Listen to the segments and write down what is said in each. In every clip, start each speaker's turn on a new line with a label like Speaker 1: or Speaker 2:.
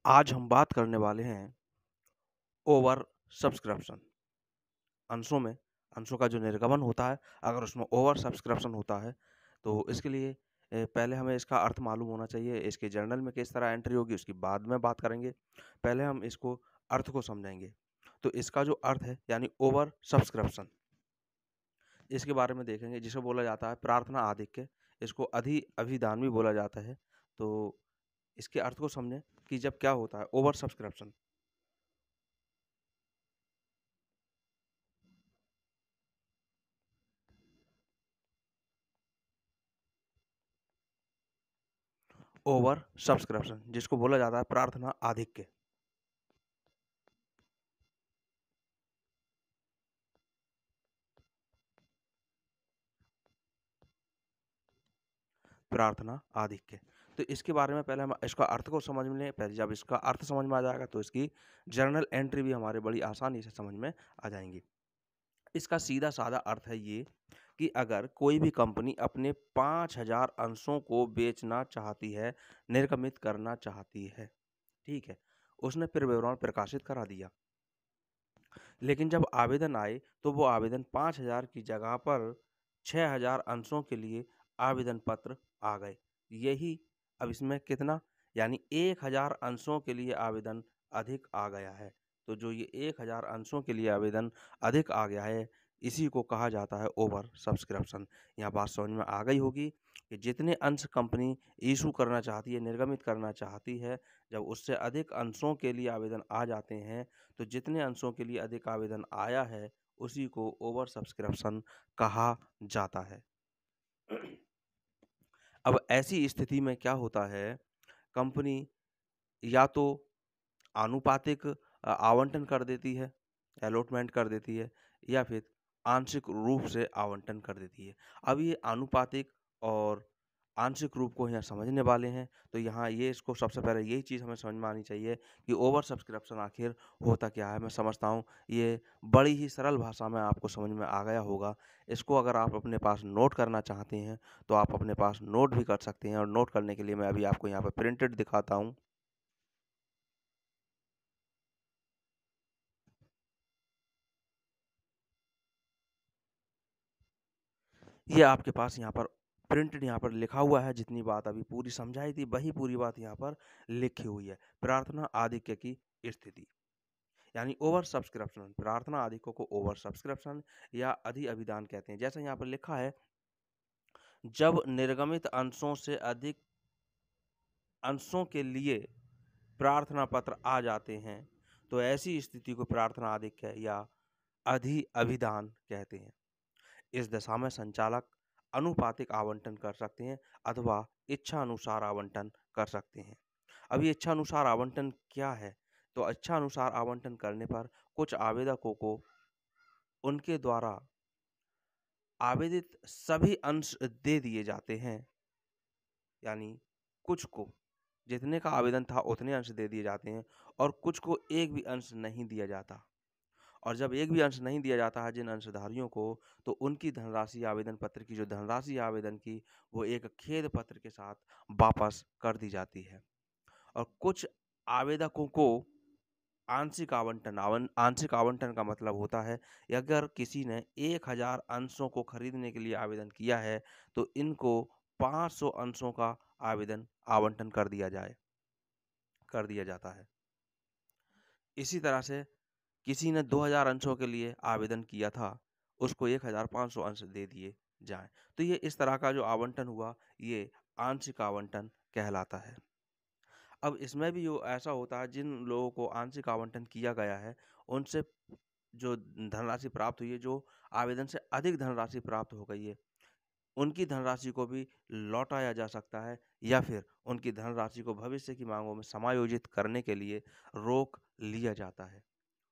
Speaker 1: आज हम बात करने वाले हैं ओवर सब्सक्रिप्शन। अंशों में अंशों का जो निर्गमन होता है, अगर उसमें ओवर सब्सक्रिप्शन होता है, तो इसके लिए पहले हमें इसका अर्थ मालूम होना चाहिए। इसके जर्नल में किस तरह एंट्री होगी, उसकी बाद में बात करेंगे। पहले हम इसको अर्थ को समझेंगे। तो इसका जो अर्थ है, यानी ओवर सब्सक्रिप्शन, इसके बारे में देखेंगे, जिसे बोला जाता है प्रार्थना आधिक्य। इसको अभिदान भी बोला जाता है। तो इसके अर्थ को समझें कि जब क्या होता है ओवर सब्सक्रिप्शन। ओवर सब्सक्रिप्शन जिसको बोला जाता है प्रार्थना आधिक्य। प्रार्थना आधिक्य। तो इसके बारे में पहले हम इसका अर्थ को समझ लें। पहले जब इसका अर्थ समझ में आ जाएगा तो इसकी जर्नल एंट्री भी हमारे बड़ी आसानी से समझ में आ जाएंगी। इसका सीधा साधा अर्थ है ये कि अगर कोई भी कंपनी अपने 5000 अंशों को बेचना चाहती है, निर्गमित करना चाहती है, ठीक है, उसने फिर विवरण प्रकाशित करा दिया, लेकिन जब आवेदन आए तो वो आवेदन 5000 की जगह पर 6000 अंशों के लिए आवेदन पत्र आ गए। यही अब इसमें कितना, यानी 1000 अंशों के लिए आवेदन अधिक आ गया है। तो जो ये 1000 अंशों के लिए आवेदन अधिक आ गया है, इसी को कहा जाता है ओवर सब्सक्रिप्शन। यहाँ बात समझ में आ गई होगी कि जितने अंश कंपनी इशू करना चाहती है, निर्गमित करना चाहती है, जब उससे अधिक अंशों के लिए आवेदन आ जाते हैं, तो जितने अंशों के लिए अधिक आवेदन आया है, उसी को ओवर सब्सक्रिप्शन कहा जाता है। अब ऐसी स्थिति में क्या होता है, कंपनी या तो आनुपातिक आवंटन कर देती है, अलॉटमेंट कर देती है, या फिर आंशिक रूप से आवंटन कर देती है। अब ये आनुपातिक और आंशिक रूप को यहाँ समझने वाले हैं। तो यहाँ ये इसको सबसे पहले यही चीज़ हमें समझ में आनी चाहिए कि ओवर सब्सक्रिप्शन आखिर होता क्या है। मैं समझता हूँ ये बड़ी ही सरल भाषा में आपको समझ में आ गया होगा। इसको अगर आप अपने पास नोट करना चाहते हैं तो आप अपने पास नोट भी कर सकते हैं, और नोट करने के लिए मैं अभी आपको यहाँ पर प्रिंटेड दिखाता हूँ। ये आपके पास यहाँ पर प्रिंटेड यहाँ पर लिखा हुआ है। जितनी बात अभी पूरी समझाई थी, वही पूरी बात यहाँ पर लिखी हुई है। प्रार्थना आधिक्य की स्थिति, यानी ओवर सब्सक्रिप्शन। प्रार्थना आधिक्य को ओवर सब्सक्रिप्शन या अधि अभिदान कहते हैं। जैसा यहाँ पर लिखा है, जब निर्गमित अंशों से अधिक अंशों के लिए प्रार्थना पत्र आ जाते हैं, तो ऐसी स्थिति को प्रार्थना आधिक्य या अधि अभिदान कहते हैं। इस दशा में संचालक अनुपातिक आवंटन कर सकते हैं अथवा इच्छा अनुसार आवंटन कर सकते हैं। अब ये इच्छा अनुसार आवंटन क्या है? तो इच्छा अनुसार आवंटन करने पर कुछ आवेदकों को उनके द्वारा आवेदित सभी अंश दे दिए जाते हैं, यानी कुछ को जितने का आवेदन था उतने अंश दे दिए जाते हैं, और कुछ को एक भी अंश नहीं दिया जाता। और जब एक भी अंश नहीं दिया जाता है जिन अंशधारियों को, तो उनकी धनराशि, आवेदन पत्र की जो धनराशि है आवेदन की, वो एक खेद पत्र के साथ वापस कर दी जाती है। और कुछ आवेदकों को आंशिक आवंटन का मतलब होता है, अगर किसी ने 1000 अंशों को खरीदने के लिए आवेदन किया है, तो इनको 500 अंशों का आवेदन आवंटन कर दिया जाता है। इसी तरह से किसी ने 2000 अंशों के लिए आवेदन किया था, उसको 1500 अंश दे दिए जाएँ। तो ये इस तरह का जो आवंटन हुआ, ये आंशिक आवंटन कहलाता है। अब इसमें भी जो ऐसा होता है, जिन लोगों को आंशिक आवंटन किया गया है, उनसे जो धनराशि प्राप्त हुई है, जो आवेदन से अधिक धनराशि प्राप्त हो गई है, उनकी धनराशि को भी लौटाया जा सकता है, या फिर उनकी धनराशि को भविष्य की माँगों में समायोजित करने के लिए रोक लिया जाता है।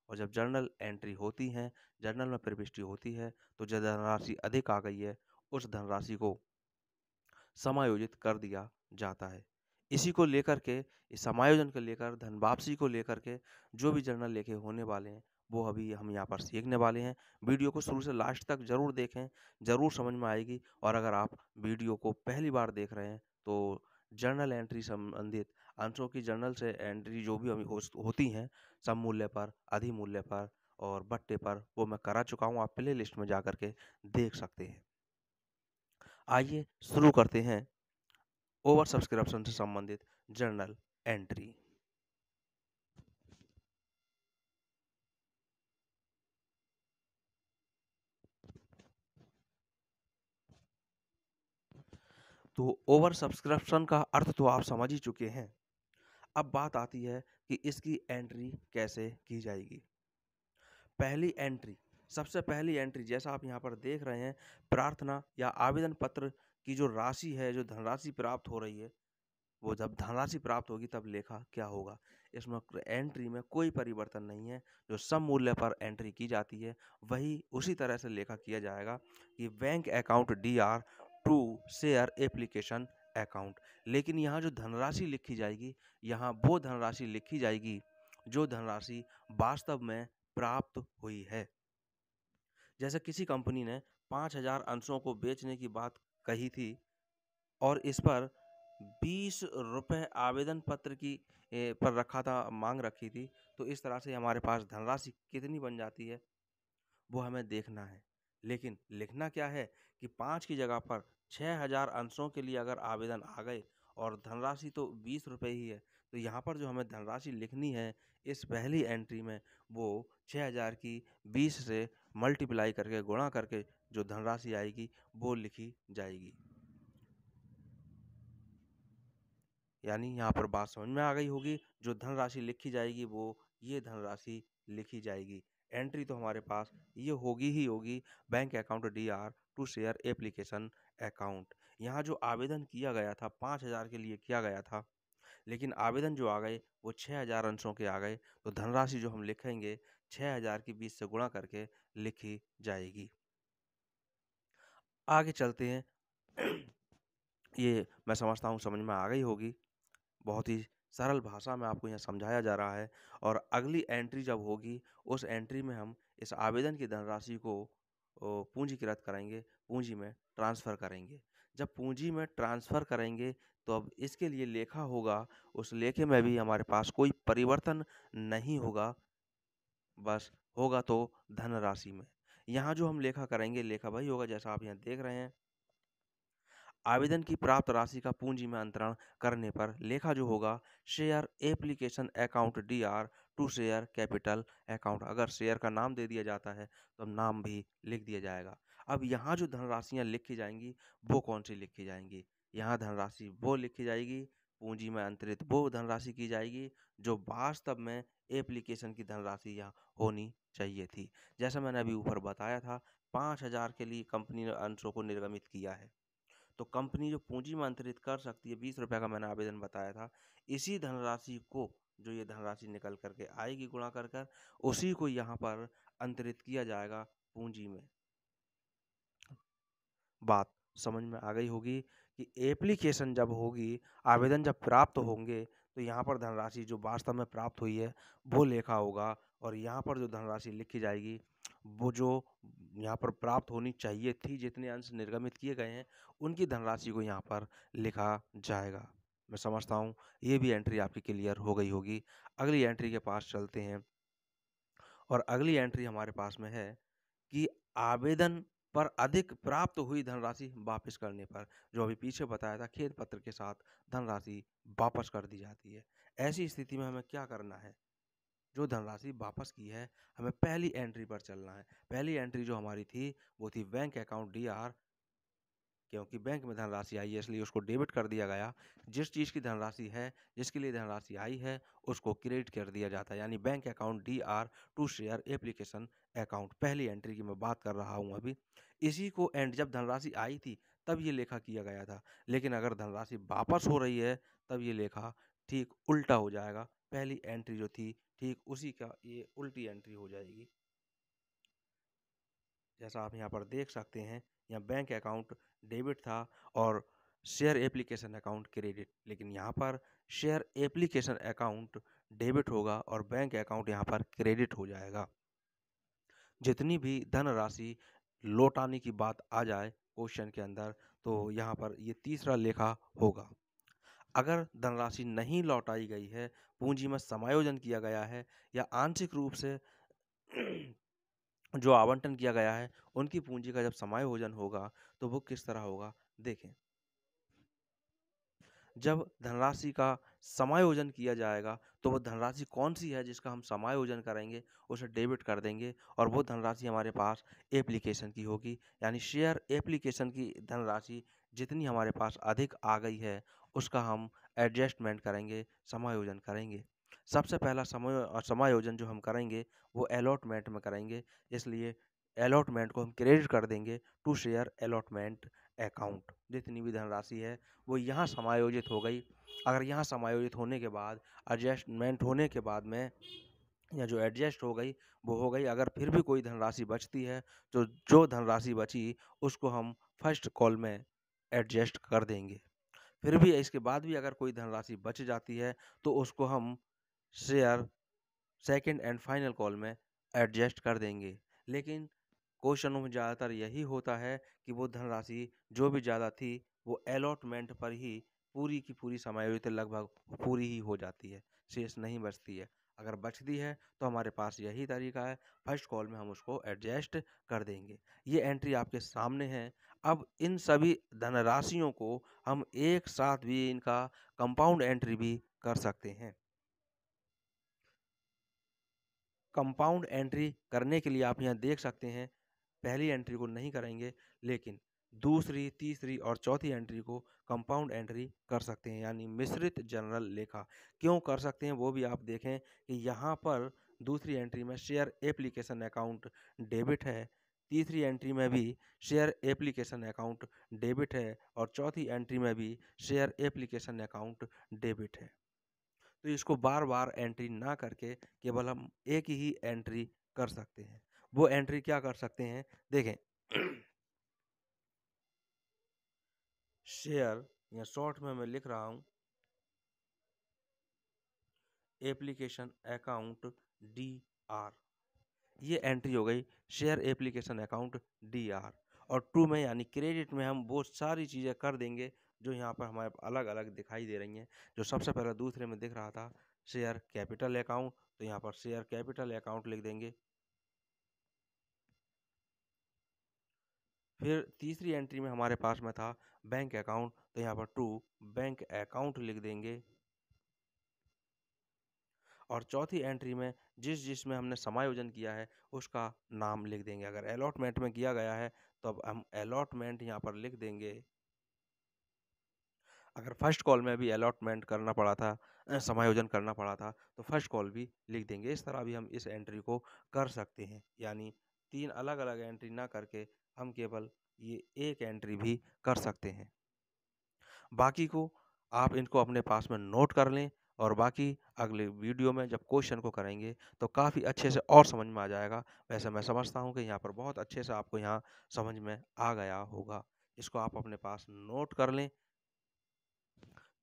Speaker 1: और जब जर्नल एंट्री होती है, जर्नल में प्रविष्टि होती है, तो जो धनराशि अधिक आ गई है, उस धनराशि को समायोजित कर दिया जाता है। इसी को लेकर के, इस समायोजन को लेकर, धन वापसी को लेकर के जो भी जर्नल लेखे होने वाले हैं, वो अभी हम यहाँ पर सीखने वाले हैं। वीडियो को शुरू से लास्ट तक ज़रूर देखें, ज़रूर समझ में आएगी। और अगर आप वीडियो को पहली बार देख रहे हैं, तो जर्नल एंट्री संबंधित अंशों की जर्नल से एंट्री जो भी अभी होती हैं सम मूल्य पर, अधिमूल्य पर और बट्टे पर, वो मैं करा चुका हूँ। आप प्ले लिस्ट में जा कर के देख सकते हैं। आइए शुरू करते हैं ओवर सब्सक्रिप्शन से संबंधित जर्नल एंट्री। तो ओवर सब्सक्रिप्शन का अर्थ तो आप समझ ही चुके हैं। अब बात आती है कि इसकी एंट्री कैसे की जाएगी। पहली एंट्री, सबसे पहली एंट्री जैसा आप यहाँ पर देख रहे हैं, प्रार्थना या आवेदन पत्र की जो राशि है, जो धनराशि प्राप्त हो रही है, वो जब धनराशि प्राप्त होगी तब लेखा क्या होगा। इसमें एंट्री में कोई परिवर्तन नहीं है। जो सम मूल्य पर एंट्री की जाती है वही उसी तरह से लेखा किया जाएगा कि bank account DR to share application account. लेकिन यहाँ जो धनराशि लिखी जाएगी, यहाँ वो धनराशि लिखी जाएगी जो धनराशि वास्तव में प्राप्त हुई है। जैसे किसी कंपनी ने 5,000 अंशों को बेचने की बात कही थी और इस पर 20 रुपए आवेदन पत्र की पर रखा था, मांग रखी थी, तो इस तरह से हमारे पास धनराशि कितनी बन जाती है वो हमें देखना है। लेकिन लिखना क्या है कि 5 की जगह पर 6,000 अंशों के लिए अगर आवेदन आ गए और धनराशि तो 20 रुपए ही है, तो यहाँ पर जो हमें धनराशि लिखनी है इस पहली एंट्री में, वो 6,000 की 20 से मल्टीप्लाई करके, गुणा करके जो धनराशि आएगी वो लिखी जाएगी। यानी यहाँ पर बात समझ में आ गई होगी। जो धनराशि लिखी जाएगी वो ये धनराशि लिखी जाएगी। एंट्री तो हमारे पास ये होगी ही होगी, bank account DR to share application account. यहाँ जो आवेदन किया गया था 5,000 के लिए किया गया था, लेकिन आवेदन जो आ गए वो 6,000 अंशों के आ गए, तो धनराशि जो हम लिखेंगे 6,000 की 20 से गुणा करके लिखी जाएगी। आगे चलते हैं। ये मैं समझता हूँ समझ में आ गई होगी। बहुत ही सरल भाषा में आपको यहाँ समझाया जा रहा है। और अगली एंट्री जब होगी उस एंट्री में हम इस आवेदन की धनराशि को पूंजीकृत करेंगे, पूंजी में ट्रांसफ़र करेंगे। जब पूंजी में ट्रांसफ़र करेंगे तो अब इसके लिए लेखा होगा, उस लेखे में भी हमारे पास कोई परिवर्तन नहीं होगा, बस होगा तो धनराशि में। यहाँ जो हम लेखा करेंगे, लेखा वही होगा जैसा आप यहाँ देख रहे हैं। आवेदन की प्राप्त राशि का पूंजी में अंतरण करने पर लेखा जो होगा, share application account DR to share capital account. अगर शेयर का नाम दे दिया जाता है तो नाम भी लिख दिया जाएगा। अब यहाँ जो धनराशियाँ लिखी जाएंगी वो कौन सी लिखी जाएंगी? यहाँ धनराशि वो लिखी जाएगी, पूंजी में अंतरित वो धनराशि की जाएगी जो वास्तव में एप्लीकेशन की धनराशि यहाँ होनी चाहिए थी। जैसा मैंने अभी ऊपर बताया था, 5,000 के लिए कंपनी ने अंशों को निर्गमित किया है, तो कंपनी जो पूंजी में अंतरित कर सकती है, 20 रुपए का मैंने आवेदन बताया था, इसी धनराशि को, जो ये धनराशि निकल करके आएगी गुणा कर कर, उसी को यहाँ पर अंतरित किया जाएगा पूंजी में। बात समझ में आ गई होगी कि एप्लीकेशन जब होगी, आवेदन जब प्राप्त होंगे, तो यहाँ पर धनराशि जो वास्तव में प्राप्त हुई है वो लेखा होगा और यहाँ पर जो धनराशि लिखी जाएगी वो जो यहाँ पर प्राप्त होनी चाहिए थी, जितने अंश निर्गमित किए गए हैं उनकी धनराशि को यहाँ पर लिखा जाएगा। मैं समझता हूँ ये भी एंट्री आपकी क्लियर हो गई होगी। अगली एंट्री के पास चलते हैं और अगली एंट्री हमारे पास में है कि आवेदन पर अधिक प्राप्त हुई धनराशि वापस करने पर, जो अभी पीछे बताया था, खेद पत्र के साथ धनराशि वापस कर दी जाती है। ऐसी स्थिति में हमें क्या करना है? जो धनराशि वापस की है, हमें पहली एंट्री पर चलना है। पहली एंट्री जो हमारी थी वो थी बैंक अकाउंट DR, क्योंकि बैंक में धनराशि आई है इसलिए उसको डेबिट कर दिया गया। जिस चीज़ की धनराशि है, जिसके लिए धनराशि आई है, उसको क्रेडिट कर दिया जाता है, यानी bank account DR to share application account. पहली एंट्री की मैं बात कर रहा हूँ अभी। इसी को एंड जब धनराशि आई थी तब ये लेखा किया गया था, लेकिन अगर धनराशि वापस हो रही है तब ये लेखा ठीक उल्टा हो जाएगा। पहली एंट्री जो थी ठीक उसी का ये उल्टी एंट्री हो जाएगी। जैसा आप यहाँ पर देख सकते हैं, यहाँ बैंक अकाउंट डेबिट था और शेयर एप्लीकेशन अकाउंट क्रेडिट, लेकिन यहाँ पर शेयर एप्लीकेशन अकाउंट डेबिट होगा और बैंक अकाउंट यहाँ पर क्रेडिट हो जाएगा। जितनी भी धनराशि लौटाने की बात आ जाए क्वेश्चन के अंदर, तो यहाँ पर ये तीसरा लेखा होगा। अगर धनराशि नहीं लौटाई गई है, पूँजी में समायोजन किया गया है या आंशिक रूप से जो आवंटन किया गया है, उनकी पूँजी का जब समायोजन होगा, तो वो किस तरह होगा? देखें। जब धनराशि का समायोजन किया जाएगा, तो वो धनराशि कौन-सी है जिसका हम समायोजन करेंगे, उसे डेबिट कर देंगे और वो धनराशि हमारे पास एप्लीकेशन की होगी। यानी शेयर एप्लीकेशन की धनराशि जितनी हमारे पास अधिक आ गई है, उसका हम एडजस्टमेंट करेंगे, समायोजन करेंगे। सबसे पहला समायोजन जो हम करेंगे, वो अलॉटमेंट में करेंगे। इसलिए अलॉटमेंट को हम क्रेडिट कर देंगे टू शेयर अलॉटमेंट अकाउंट। जितनी भी धनराशि है, वो यहाँ समायोजित हो गई। अगर यहाँ समायोजित होने के बाद एडजस्टमेंट होने के बाद में या जो एडजस्ट हो गई वो हो गई। अगर फिर भी कोई धनराशि बचती है, तो जो धनराशि बची उसको हम फर्स्ट कॉल में एडजस्ट कर देंगे। फिर भी इसके बाद भी अगर कोई धनराशि बच जाती है, तो उसको हम share second and final call में एडजस्ट कर देंगे। लेकिन क्वेश्चनों में ज़्यादातर यही होता है कि वो धनराशि जो भी ज़्यादा थी, वो अलॉटमेंट पर ही पूरी की पूरी समायोजित लगभग पूरी ही हो जाती है, शेष नहीं बचती है। अगर बचती है तो हमारे पास यही तरीका है, फर्स्ट कॉल में हम उसको एडजस्ट कर देंगे। ये एंट्री आपके सामने है। अब इन सभी धनराशियों को हम एक साथ भी इनका कंपाउंड एंट्री भी कर सकते हैं। कंपाउंड एंट्री करने के लिए आप यहाँ देख सकते हैं, पहली एंट्री को नहीं करेंगे, लेकिन दूसरी, तीसरी और चौथी एंट्री को कंपाउंड एंट्री कर सकते हैं, यानी मिश्रित जनरल लेखा। क्यों कर सकते हैं वो भी आप देखें कि यहाँ पर दूसरी एंट्री में शेयर एप्लीकेशन अकाउंट डेबिट है, तीसरी एंट्री में भी शेयर एप्लीकेशन अकाउंट डेबिट है और चौथी एंट्री में भी शेयर एप्लीकेशन अकाउंट डेबिट है। तो इसको बार-बार एंट्री ना करके केवल हम एक ही एंट्री कर सकते हैं। वो एंट्री क्या कर सकते हैं? देखें। शेयर या शॉर्ट में मैं लिख रहा हूँ एप्लीकेशन अकाउंट DR। ये एंट्री हो गई शेयर एप्लीकेशन अकाउंट DR। और टू में यानी क्रेडिट में हम वो सारी चीज़ें कर देंगे जो यहाँ पर हमारे अलग-अलग दिखाई दे रही हैं। जो सबसे पहले दूसरे में दिख रहा था शेयर कैपिटल अकाउंट, तो यहाँ पर शेयर कैपिटल अकाउंट लिख देंगे। फिर तीसरी एंट्री में हमारे पास में था बैंक अकाउंट, तो यहाँ पर टू बैंक अकाउंट लिख देंगे। और चौथी एंट्री में जिसमें हमने समायोजन किया है उसका नाम लिख देंगे। अगर अलॉटमेंट में किया गया है तो अब हम अलॉटमेंट यहाँ पर लिख देंगे। अगर फर्स्ट कॉल में भी अलॉटमेंट करना पड़ा था, समायोजन करना पड़ा था, तो फर्स्ट कॉल भी लिख देंगे। इस तरह भी हम इस एंट्री को कर सकते हैं। यानी 3 अलग-अलग एंट्री ना करके हम केवल ये एक एंट्री भी कर सकते हैं। बाकी को आप इनको अपने पास में नोट कर लें और बाकी अगले वीडियो में जब क्वेश्चन को करेंगे तो काफ़ी अच्छे से और समझ में आ जाएगा। वैसे मैं समझता हूँ कि यहाँ पर बहुत अच्छे से आपको यहाँ समझ में आ गया होगा। इसको आप अपने पास नोट कर लें।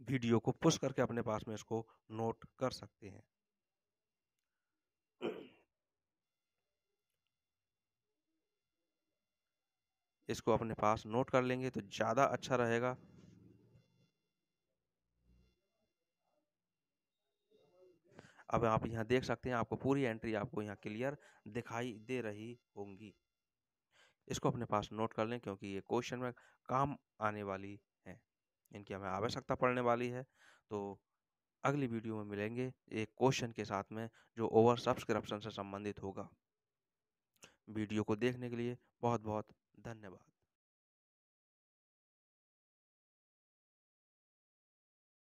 Speaker 1: वीडियो को पुश करके अपने पास में इसको नोट कर सकते हैं। इसको अपने पास नोट कर लेंगे तो ज़्यादा अच्छा रहेगा। अब आप यहाँ देख सकते हैं, आपको पूरी एंट्री आपको यहाँ क्लियर दिखाई दे रही होंगी। इसको अपने पास नोट कर लें क्योंकि ये क्वेश्चन में काम आने वाली हैं। इनकी हमें आवश्यकता पड़ने वाली है। तो अगली वीडियो में मिलेंगे एक क्वेश्चन के साथ में जो ओवर सब्सक्रिप्शन से संबंधित होगा। वीडियो को देखने के लिए बहुत-बहुत धन्यवाद।